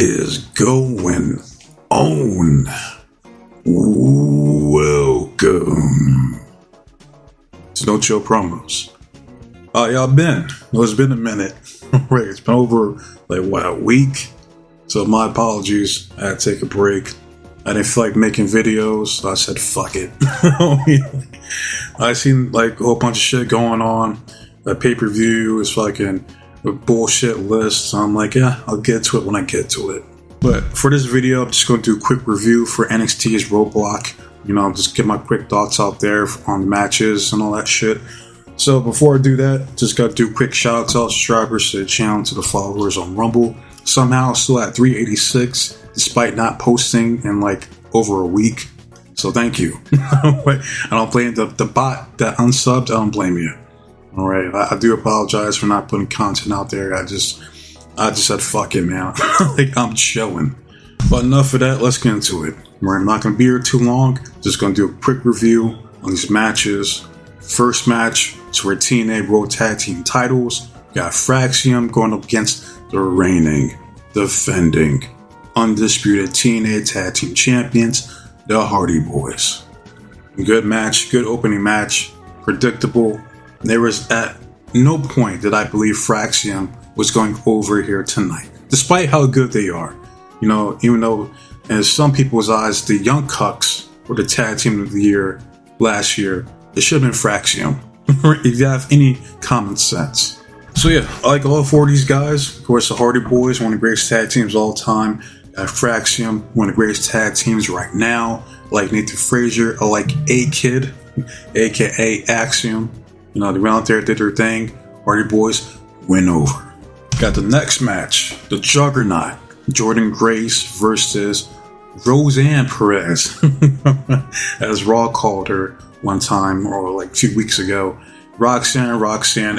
is going on? Welcome to No Chill Promos. Y'all been? Well, it's been a minute. Right, it's been over a week. So my apologies. I had to take a break. I didn't feel like making videos, so I said fuck it. I seen a whole bunch of shit going on. The pay-per-view is fucking a bullshit list. So I'm like, yeah, I'll get to it when I get to it. But for this video, I'm just going to do a quick review for NXT's RoadBlock. Just get my quick thoughts out there on the matches and all that shit. So before I do that, just got to do quick shout-outs to subscribers to the channel, to the followers on Rumble. Somehow still at 386, despite not posting in over a week. So thank you. I don't blame the bot that unsubbed. I don't blame you. All right, I do apologize for not putting content out there. I just said fuck it, man. I'm chilling. But enough of that. Let's get into it. I'm not gonna be here too long. Just gonna do a quick review on these matches. First match is for TNA World Tag Team titles. We got Fraxium going up against the reigning, defending, undisputed TNA Tag Team Champions, the Hardy Boys. Good match, good opening match, predictable. There was at no point did I believe Fraxium was going over here tonight, despite how good they are. Even though in some people's eyes, the Young Cucks were the Tag Team of the Year last year, it should have been Fraxium, if you have any common sense. So yeah, I like all four of these guys. Of course, the Hardy Boys, one of the greatest tag teams of all time. Fraxium, one of the greatest tag teams right now. I like Nathan Frazier. I like A-Kid, aka Axiom. They went out there, did their thing. Hardy Boys win over. Got the next match, the Juggernaut, Jordynne Grace versus Roseanne Perez, as Raw called her one time, or a few weeks ago. Roxanne,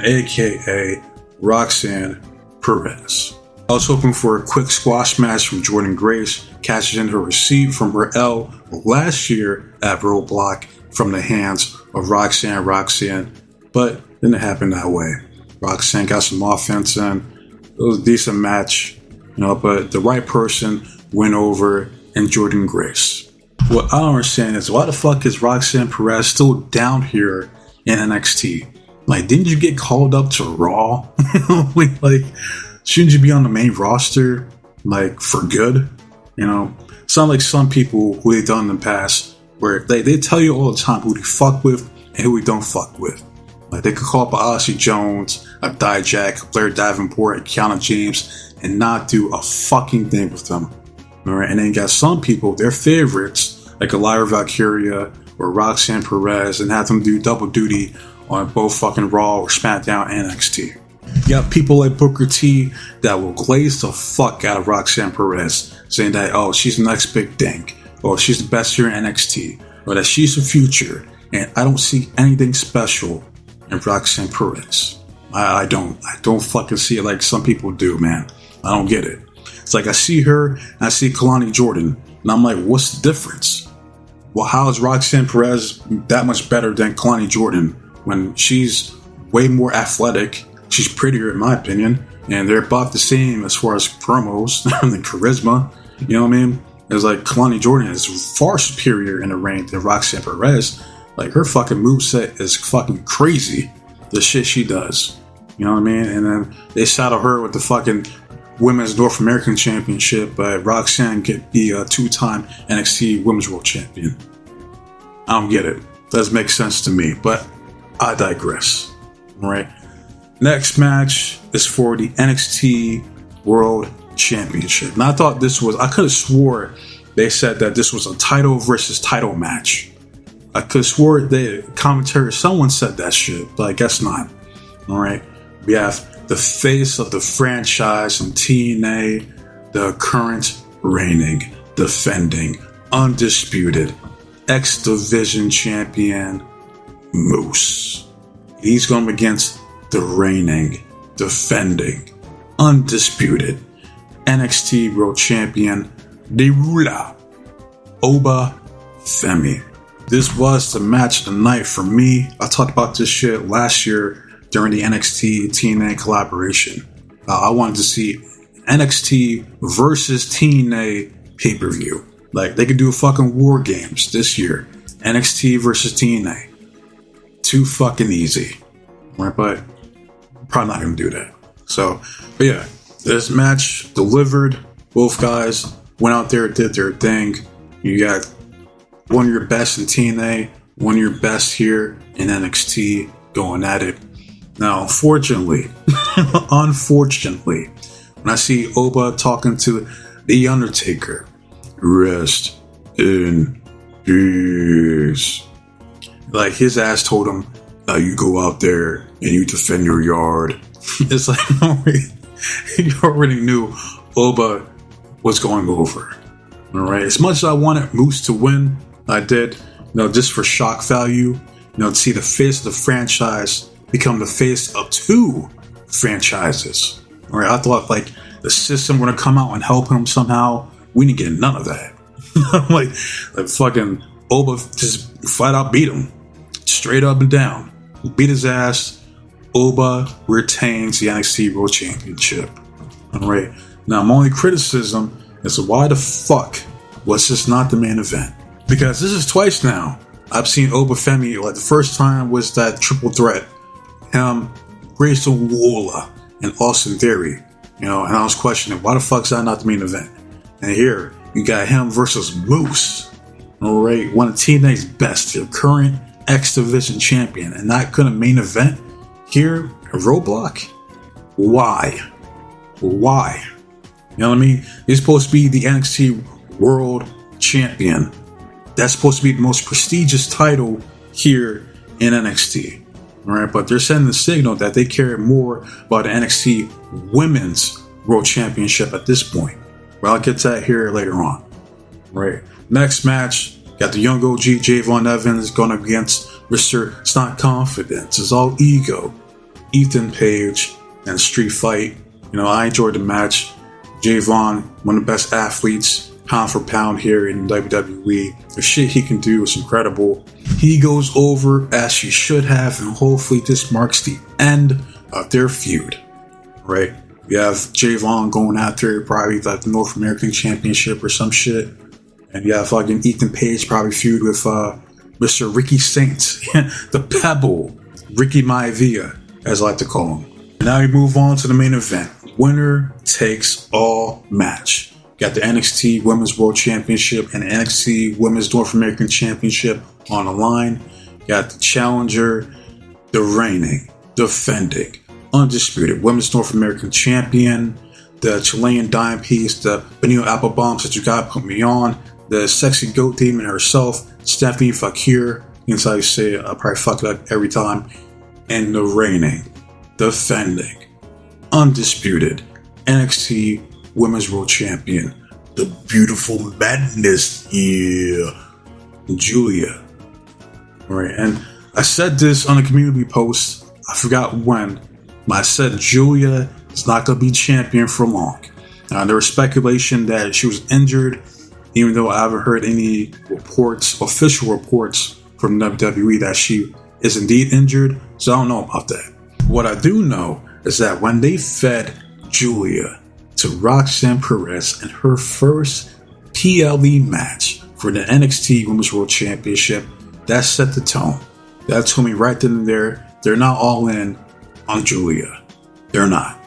aka Roxanne Perez. I was hoping for a quick squash match from Jordynne Grace, cashes in her receipt from her L last year at RoadBlock from the hands of Roxanne, but didn't happen that way. Roxanne got some offense in. It was a decent match, but the right person went over in Jordynne Grace. What I don't understand is why the fuck is Roxanne Perez still down here in NXT? Didn't you get called up to Raw? Shouldn't you be on the main roster, for good? It's not like some people who they've done in the past, where they tell you all the time who they fuck with and who we don't fuck with. They could call up a Odyssey Jones, a Dijak, Blair Davenport, and Kiana James, and not do a fucking thing with them. All right, and then you got some people, their favorites, like Elvira Valkyria or Roxanne Perez, and have them do double duty on both fucking Raw or SmackDown and NXT. You got people like Booker T that will glaze the fuck out of Roxanne Perez, saying that, oh, she's the next big thing, or she's the best here in NXT, or that she's the future, and I don't see anything special in Roxanne Perez. I don't fucking see it like some people do, man. I don't get it. It's I see her, and I see Kalani Jordan, and I'm like, what's the difference? Well, how is Roxanne Perez that much better than Kalani Jordan when she's way more athletic? She's prettier, in my opinion, and they're about the same as far as promos and charisma. You know what I mean? It's Kalani Jordan is far superior in the ring than Roxanne Perez. Her fucking moveset is fucking crazy. The shit she does. You know what I mean? And then they saddle her with the fucking Women's North American Championship, but Roxanne could be a two-time NXT Women's World Champion. I don't get it. Doesn't make sense to me, but I digress. Alright. Next match is for the NXT World Championship. And I thought I could have swore they said that this was a title versus title match. I could have swore someone said that shit, but I guess not. Alright. We have the face of the franchise in TNA, the current reigning, defending, undisputed, X Division champion, Moose. He's going against the reigning, defending, undisputed, NXT World Champion, the ruler, Oba Femi. This was the match of the night for me. I talked about this shit last year during the NXT TNA collaboration. I wanted to see NXT versus TNA pay-per-view. Like, they could do a fucking War Games this year. NXT versus TNA. Too fucking easy. Right? But probably not going to do that. So, but yeah, this match delivered. Both guys went out there, did their thing. You got one of your best in TNA, one of your best here in NXT going at it. Now, unfortunately, when I see Oba talking to The Undertaker, rest in peace. Like, his ass told him, you go out there and you defend your yard. It's like, you already knew Oba was going over. All right. As much as I wanted Moose to win, I did, just for shock value, to see the face of the franchise become the face of two franchises. All right. I thought, like, the system going to come out and help him somehow. We didn't get none of that. like fucking Oba just flat out beat him. Straight up and down. Beat his ass. Oba retains the NXT World Championship. All right. Now, my only criticism is why the fuck was this not the main event? Because this is twice now I've seen Oba Femi. Like, the first time was that triple threat. Him, Grayson Waller, and Austin Theory. And I was questioning, why the fuck is that not the main event? And here, you got him versus Moose. All right. One of TNA's best, your current X Division champion. And not gonna main event here at RoadBlock? Why? You know what I mean? He's supposed to be the NXT World Champion. That's supposed to be the most prestigious title here in NXT. All right, but they're sending the signal that they care more about the NXT Women's World Championship at this point. Well, I'll get to that here later on. Right. Next match, got the young OG Javon Evans going against Mr. It's Not Confidence. It's all ego. Ethan Page and Street Fight. I enjoyed the match. Javon, one of the best athletes, pound for pound here in WWE. The shit he can do is incredible. He goes over as he should have, and hopefully this marks the end of their feud. Right? You have Javon going after probably like the North American Championship or some shit. And you have fucking Ethan Page probably feud with Mr. Ricky Saints, the Pebble, Ricky Maivia, as I like to call him. And now we move on to the main event. Winner takes all match. Got the NXT Women's World Championship and NXT Women's North American Championship on the line. Got the challenger, the reigning, defending, undisputed Women's North American Champion, the Chilean dime piece, the Benito Applebombs that you got put me on, the sexy goat demon herself, Stephanie Fakir. That's how you say it. I probably fuck it up every time. And the reigning, defending, undisputed NXT Women's World Champion, the beautiful madness, Julia. All right, and I said this on a community post. I forgot when, but I said Julia is not going to be champion for long. There was speculation that she was injured, even though I haven't heard any reports, official reports from WWE that she is indeed injured. So I don't know about that. What I do know is that when they fed Julia to Roxanne Perez in her first PLE match for the NXT Women's World Championship, that set the tone. That told me right then and there, they're not all in on Julia. They're not.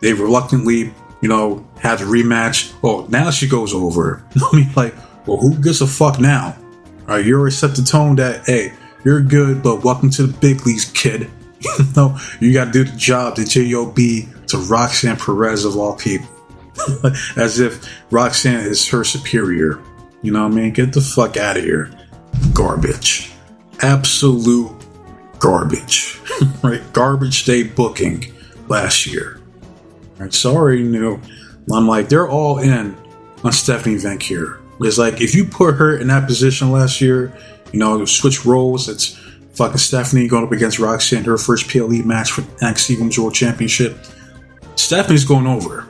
They reluctantly, had the rematch. Oh, now she goes over. I mean, like, well, who gives a fuck now? All right, you already set the tone that, hey, you're good, but welcome to the big leagues, kid. You got to do the job, the J.O.B. to Roxanne Perez of all people. As if Roxanne is her superior. You know what I mean? Get the fuck out of here. Garbage. Absolute garbage. Right? Garbage day booking last year. Right? Sorry, I'm like, they're all in on Stephanie Vancouver. It's like, if you put her in that position last year, switch roles, it's fucking Stephanie going up against Roxanne, her first PLE match for NXT Women's World Championship. Stephanie's going over.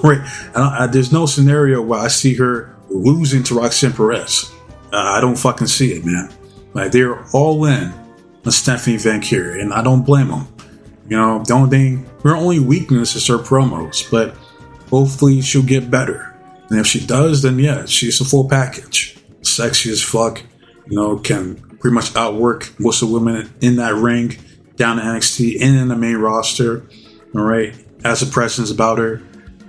Right? And there's no scenario where I see her losing to Roxanne Perez. I don't fucking see it, man. Like, they're all in on Stephanie Vancouver, and I don't blame them. The only weakness is her promos, but hopefully she'll get better. And if she does, then yeah, she's a full package. Sexy as fuck, can pretty much outwork most of the women in that ring, down to NXT and in the main roster. All right, has a presence about her.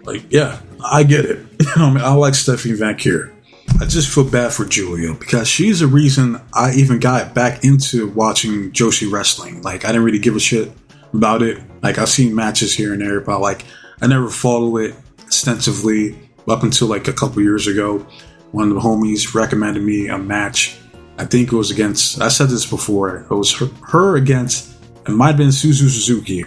Like, yeah, I get it. I like Stephanie Van Kier. I just feel bad for Julia because she's the reason I even got back into watching Joshi wrestling. Like, I didn't really give a shit about it. Like, I've seen matches here and there, but like, I never followed it extensively up until like a couple years ago. One of the homies recommended me a match. I think it was against, I said this before, it was her against, it might have been Suzu Suzuki.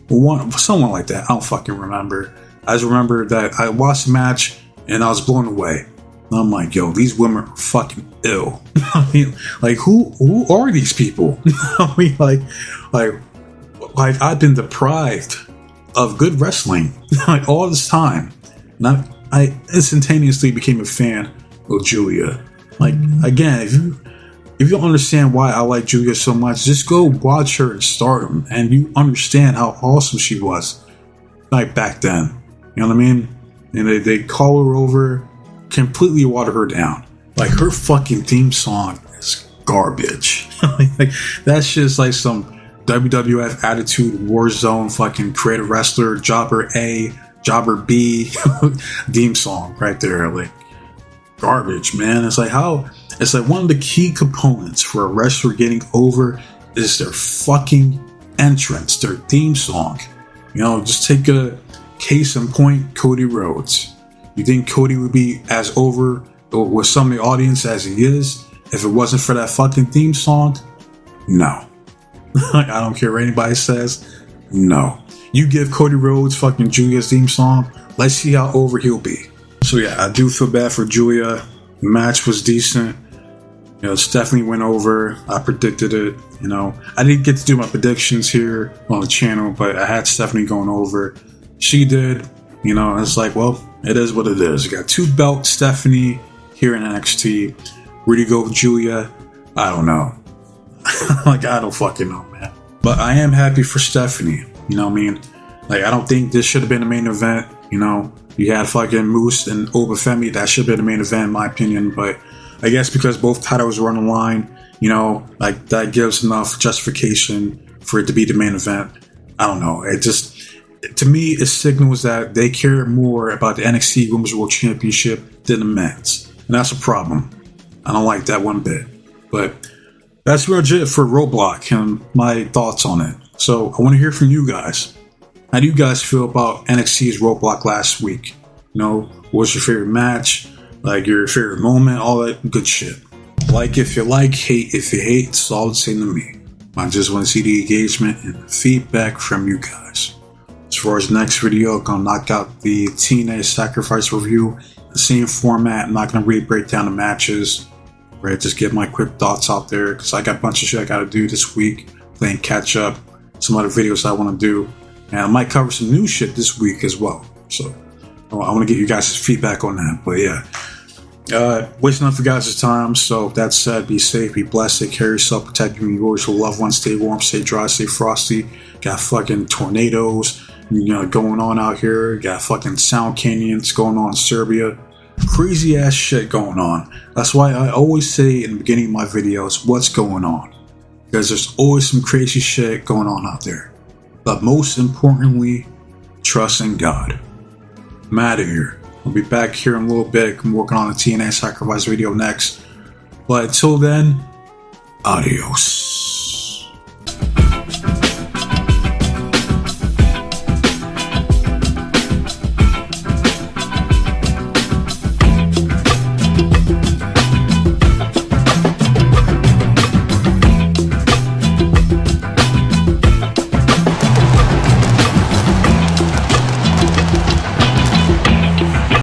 Someone like that. I don't fucking remember. I just remember that I watched the match and I was blown away. And I'm like, yo, these women are fucking ill. I mean, like, who are these people? I mean, like I've been deprived of good wrestling like all this time. And I instantaneously became a fan of Julia. Like, again, if you don't understand why I like Julia so much, just go watch her at Stardom and you understand how awesome she was like back then. You know what I mean? And they call her over, completely water her down. Like, her fucking theme song is garbage. Like, that's just like some WWF Attitude Warzone fucking creative wrestler, Jobber A, Jobber B theme song right there. Like, garbage, man. It's like one of the key components for a wrestler getting over is their fucking entrance, their theme song. Just take a case in point, Cody Rhodes. You think Cody would be as over with some of the audience as he is if it wasn't for that fucking theme song? No. I don't care what anybody says. No. You give Cody Rhodes fucking Julia's theme song, let's see how over he'll be. So yeah, I do feel bad for Julia. The match was decent. Stephanie went over. I predicted it. I didn't get to do my predictions here on the channel, but I had Stephanie going over. She did. And it's like, well, it is what it is. You got 2-belt Stephanie here in NXT. Where do you go with Julia? I don't know. Like, I don't fucking know, man. But I am happy for Stephanie. You know what I mean? Like, I don't think this should have been the main event. You had fucking Moose and Obafemi. That should have been the main event, in my opinion. But I guess because both titles were on the line, like, that gives enough justification for it to be the main event. I don't know. It just, to me, it signals that they care more about the NXT Women's World Championship than the men's. And that's a problem. I don't like that one bit. But that's pretty much it for Roadblock and my thoughts on it. So I want to hear from you guys. How do you guys feel about NXT's Roadblock last week? What was your favorite match? Like, your favorite moment? All that good shit. Like if you like, hate if you hate. It's all the same to me. I just want to see the engagement and feedback from you guys. As far as the next video, I'm going to knock out the TNA Sacrifice review. The same format. I'm not going to really break down the matches. Right? Just get my quick thoughts out there because I got a bunch of shit I got to do this week. Playing catch up. Some other videos I want to do. And I might cover some new shit this week as well. So I want to get you guys' feedback on that. But yeah. Wasting enough of your guys' time. So that said, be safe, be blessed, take care of yourself, protect your yours, your loved ones, stay warm, stay dry, stay frosty. Got fucking tornadoes going on out here. Got fucking sound canyons going on in Serbia. Crazy ass shit going on. That's why I always say in the beginning of my videos, what's going on? Because there's always some crazy shit going on out there. But most importantly, trust in God. I'm out of here. I'll be back here in a little bit. I'm working on a TNA Sacrifice video next. But until then, adios.